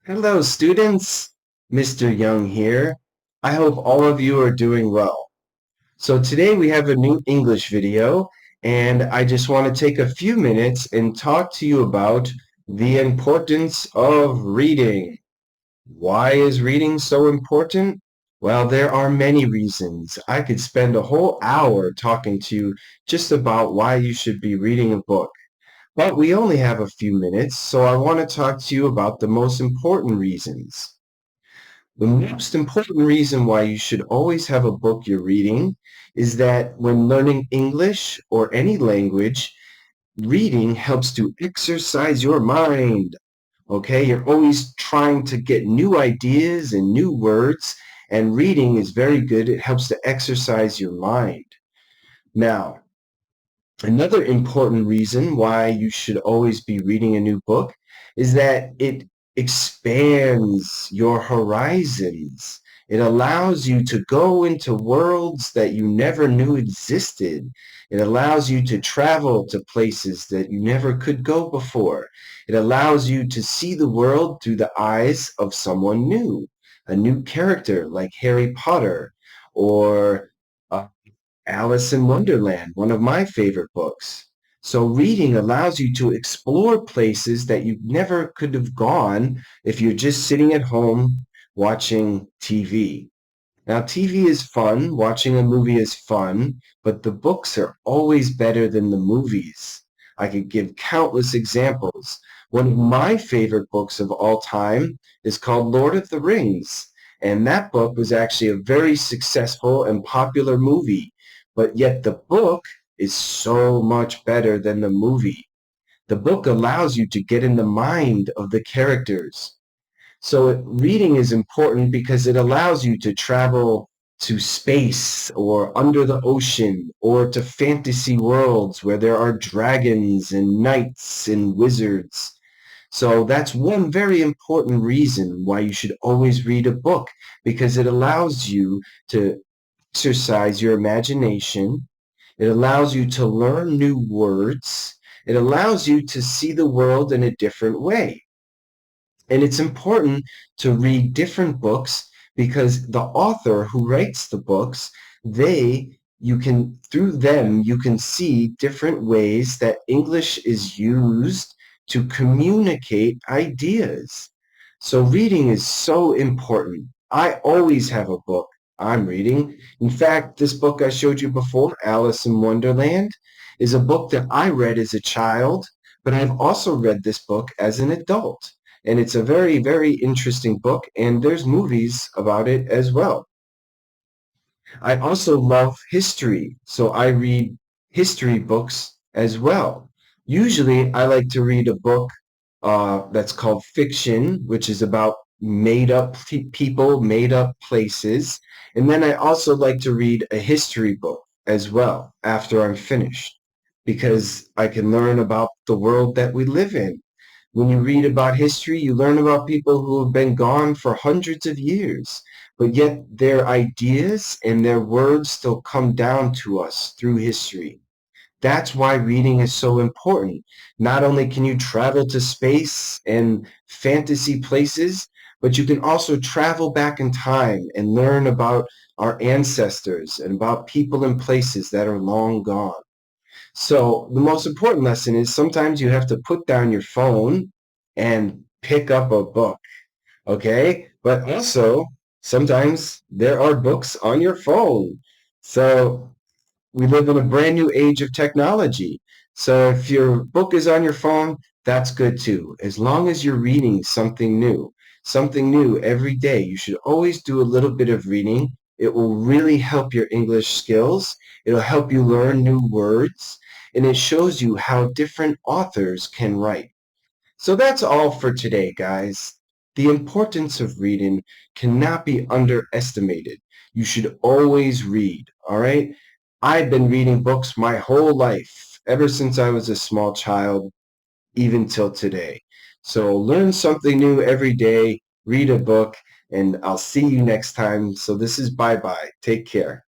Hello, students. Mr. Young here. I hope all of you are doing well. So today we have a new English video, and I just want to take a few minutes and talk to you about the importance of reading. Why is reading so important? Well, there are many reasons. I could spend a whole hour talking to you just about why you should be reading a book. But we only have a few minutes, so I want to talk to you about the most important reasons. The most important reason why you should always have a book you're reading is that when learning English or any language, reading helps to exercise your mind. Okay, you're always trying to get new ideas and new words, and reading is very good. It helps to exercise your mind. Now, another important reason why you should always be reading a new book is that it expands your horizons. It allows you to go into worlds that you never knew existed. It allows you to travel to places that you never could go before. It allows you to see the world through the eyes of someone new, a new character like Harry Potter or Alice in Wonderland, one of my favorite books. So reading allows you to explore places that you never could have gone if you're just sitting at home watching TV. Now, TV is fun, watching a movie is fun, but the books are always better than the movies. I could give countless examples. One of my favorite books of all time is called Lord of the Rings, and that book was actually a very successful and popular movie, but yet the book is so much better than the movie. The book allows you to get in the mind of the characters. So reading is important because it allows you to travel to space or under the ocean or to fantasy worlds where there are dragons and knights and wizards. So that's one very important reason why you should always read a book, because it allows you to exercise your imagination. It allows you to learn new words. It allows you to see the world in a different way. And it's important to read different books because the author who writes the books, you can, through them, you can see different ways that English is used to communicate ideas. So reading is so important. I always have a book I'm reading. In fact, this book I showed you before, Alice in Wonderland, is a book that I read as a child, but I've also read this book as an adult. And it's a very, very interesting book, and there's movies about it as well. I also love history, so I read history books as well. Usually, I like to read a book that's called fiction, which is about made up people, made up places. And then I also like to read a history book as well after I'm finished, because I can learn about the world that we live in. When you read about history, you learn about people who have been gone for hundreds of years, but yet their ideas and their words still come down to us through history. That's why reading is so important. Not only can you travel to space and fantasy places, but you can also travel back in time and learn about our ancestors and about people and places that are long gone. So the most important lesson is sometimes you have to put down your phone and pick up a book, okay? But also, sometimes there are books on your phone. So we live in a brand new age of technology. So if your book is on your phone, that's good too. As long as you're reading something new every day. You should always do a little bit of reading. It will really help your English skills. It'll help you learn new words, and it shows you how different authors can write. So that's all for today, guys. The importance of reading cannot be underestimated. You should always read, all right? I've been reading books my whole life, ever since I was a small child, even till today. So learn something new every day, read a book, and I'll see you next time. So this is bye-bye. Take care.